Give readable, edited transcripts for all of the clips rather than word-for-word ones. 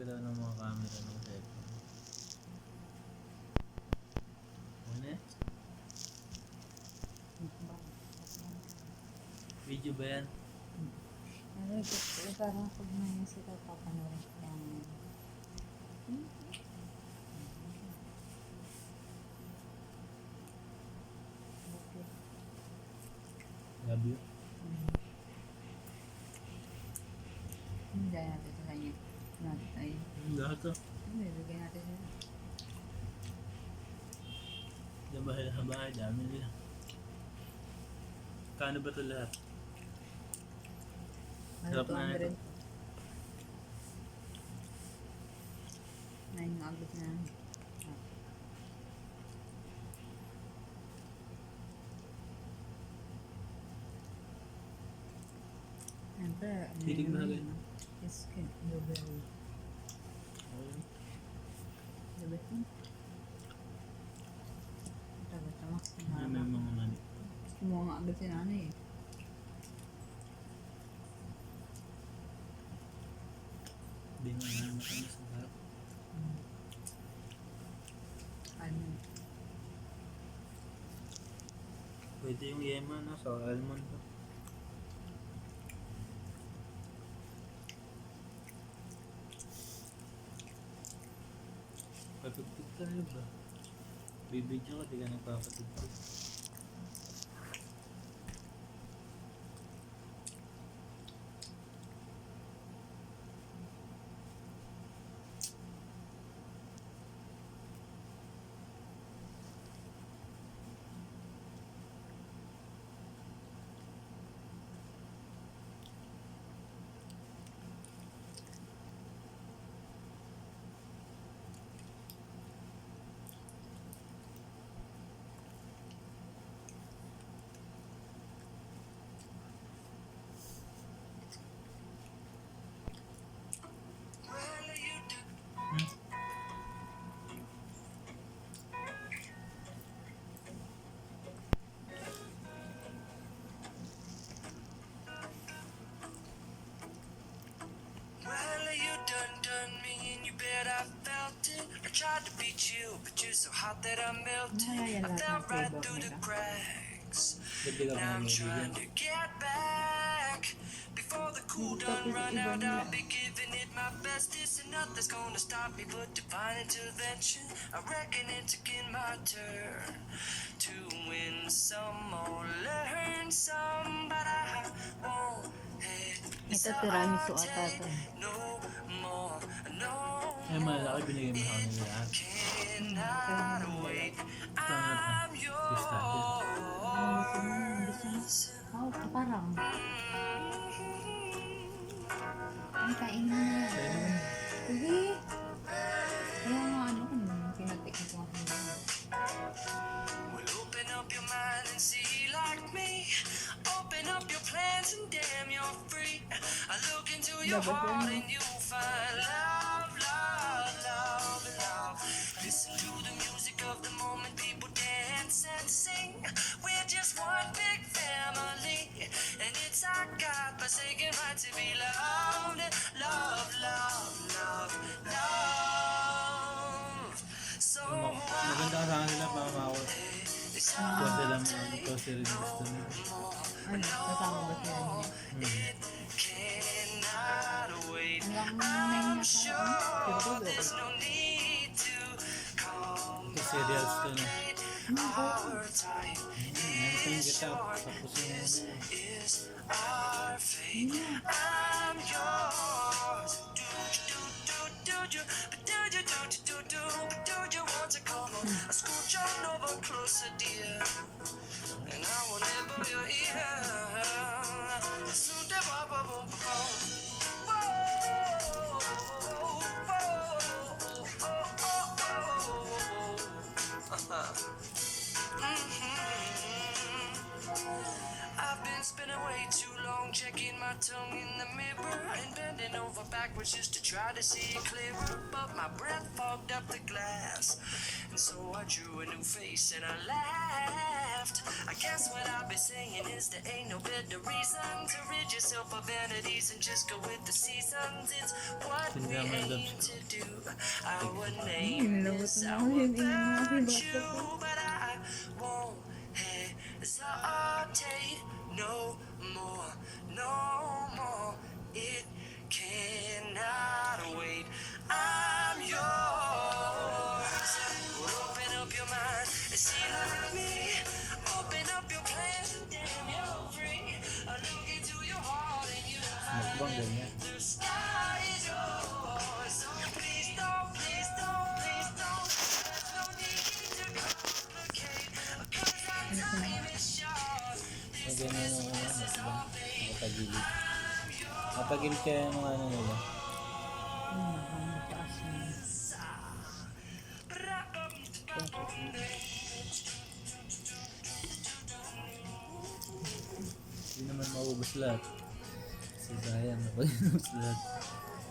galaw ng mga camera ng cellphone. Ano? Video ba yan? Parang pag may sila papanood lang. Love you. Hindi natin sa kanya. Natin tayo. Lahat to. Hindi, bigyan natin sila. Dahil sa bahay, dami nila. Kano ba ito lahat? Sarap na ito. 9 na agad na. Siyempre, Hilig na agad. Yes, blueberry. Blueberry. Tagot na Max. May mga mani. Kumuha nga agad si nanay eh. Hindi mo na matamis ang harap. Almond. Pwede yung yema na sa almond to. Patugtog tayo ba? Bibidyo ka, di ka nagpapatugtog. Tried to beat you, but you're so hot that I melted. I fell right through the cracks. Now I'm trying to get back. Before the cool done run out, I'll be giving it my best. This and nothing's gonna stop me but divine intervention. I reckon it's again my turn to win some or learn some, but I won't hesitate no more. No. Eh, malaki binigay mo sa kanila lahat. Cannot wait. I'm yours. Oh, parang. Ay, kain mo na. Sige. Kaya nga ano, pinatik ko ako. Well, open up your mind and see like me. Open up your plans and damn, you're free. I look into your heart and you'll find love, love, love, love. Listen to the music of the moment, people dance and sing. We're just one big family, and it's our God-forsaken right to be loved. Love, love, love, love. So Maganda ka sa kanila, mamawat. Kuha sila mga ito si rin gusto nila. Ano, kasama ba siya niya? cannot wait. I'm sure there's no need to Ito serials to na. our time. Meron kita. Tapos yung Is our fate. I'm yours. Do you want to come on? I scooch on over closer, dear, and I will nibble your ear. Soon the bubble boom boom. I've been Spending way too long checking my tongue in the mirror and bending over backwards just to try to see it clearer. But my breath fogged up the glass, and so I drew a new face and I laughed. I guess what I've been saying is there ain't no better reason to rid yourself of vanities and just go with the seasons. It's what we aim to do. Our name is our virtue, but I won't hesitate no more, no more. It cannot wait. I'm yours. Open up your mind and see like me. Open up your plans and damn, you're free. I look into your heart and you Mukbang ganyan. the sky is yours. So please don't, please don't, please don't. There's no need to complicate. 'Cause our time is short. So ganyan yung mukbang. Nakatagilid. Nakatagilid kaya yung mga ano nila. Ang taas na. Hindi naman maubos lahat. Kasi sayang na pag-inubos lahat.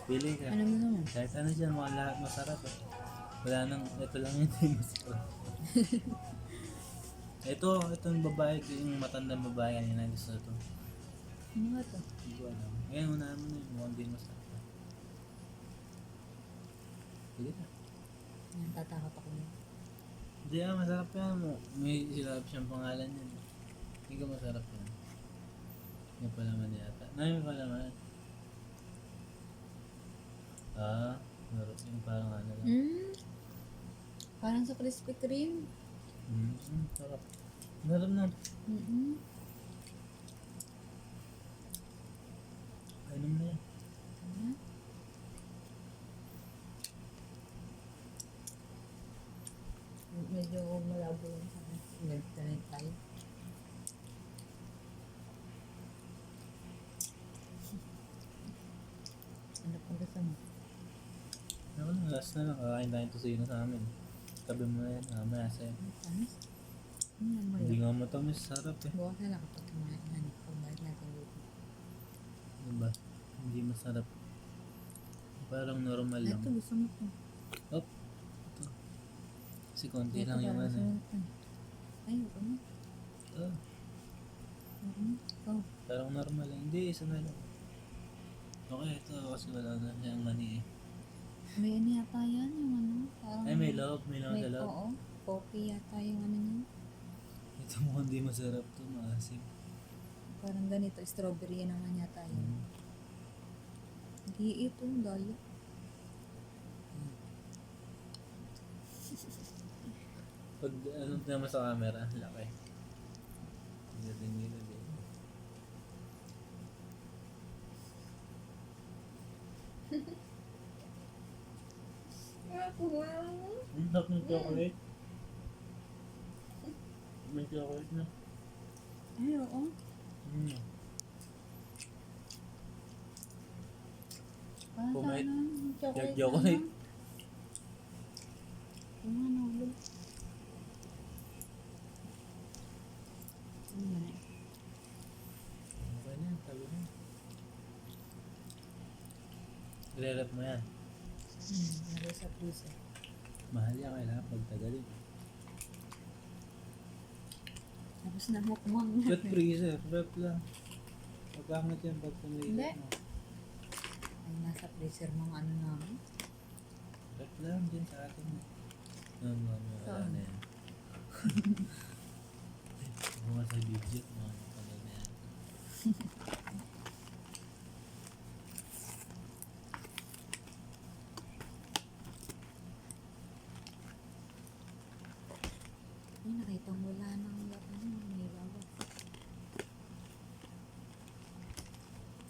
Pili ka. Ano mo naman? Kahit ano dyan, mga lahat masarap eh. Wala nang, ito lang yung hindi masarap. Itong babae, yung matandang babae kanina gusto ito. Ano nga to? Hindi ko alam. Ngayon, unahan mo na yun. Mukhang di masarap. Sige na. Yan, tatakot ako yun. Hindi masarap yan mo. May silap siyang pangalan yan. Hindi ko masarap yan. May palaman yata. May palaman. Meron yung parang ano lang. Parang sa Krispy Kreme. Sarap. Meron na. Inom na yan. Medyo malabo yung sa akin. Nagtanay tayo. Ano pang gusto mo? Ako na, last na lang. Kakain tayo tosino sa amin. Tabi mo na yan. Mamaya sa'yo. Tamis? Ano Hindi nga matamis. Sarap eh. bukas na lang kapag kumain na. Pagbayad natin dito. Diba? Hindi masarap. Parang normal lang. Ito, gusto mo ito. Oh. Ito. Kasi konti lang yung ano. Ay, ito mo. Ito. Ito. Parang normal lang. Hindi, isa na lang. Okay, ito kasi wala na siyang mani eh. May ano yata yan, yung ano. Parang, Ay, may loob. May loob sa loob. Oo. Coffee yata yung ano niya. Ito mo hindi masarap to. Maasim. Parang ganito, strawberry yan naman yata yun. Hindi ito, daya. Pag ano naman sa camera, laki. Hindi din nila din. Ang sarap ng chocolate. May chocolate na. Ay, oo. Parang Pumayat. sana, yung chocolate. Chocolate. Yung ano, look. Okay na, tabi na. Re-rep mo yan. Nari sa freezer. Mahal yan, kailangan pagtagalin. Tapos na mukmang. But freezer, rep lang. Pagkamit yan pag Hindi. pumilit mo. Ay, nasa freezer mga ano namin. Rep lang din sa atin. Wala na yan. Mga sa video, mga kapagod na yan. Ay, nakita mo wala nang ano, may bago.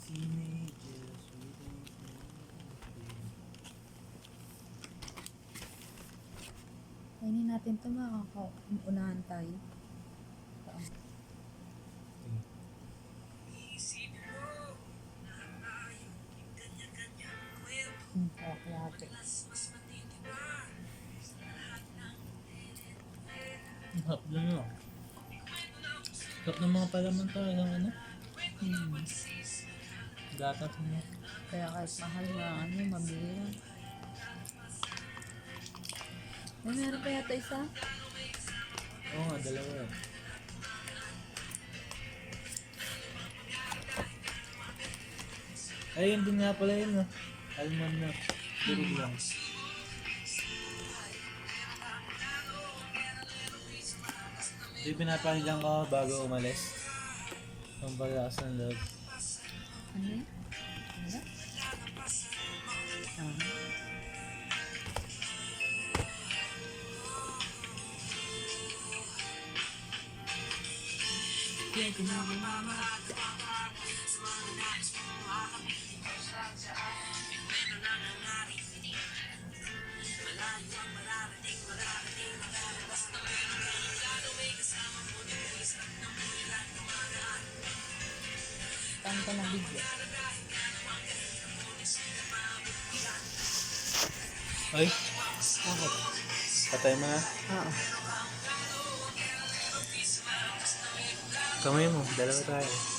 Teenagers, we don't know. Kainin natin ito, makakaunahan tayo. Kalahati. Ang hap lang yun. Hap ng mga palaman tayo ng ano? Gatas mo. Kaya kahit mahal na ano, mabili lang. Ay, meron pa yata isa? Oo nga, dalawa yan. Ay, yun din nga pala yun, no? Almond na. Durog lang. Di pinapakinggan ko bago umalis. Ang paglakas ng loob. Ano yun? Ano? Ah. Tanto ng video. Ay, patay mo na. Oo. Kamay mo, dalawa tayo.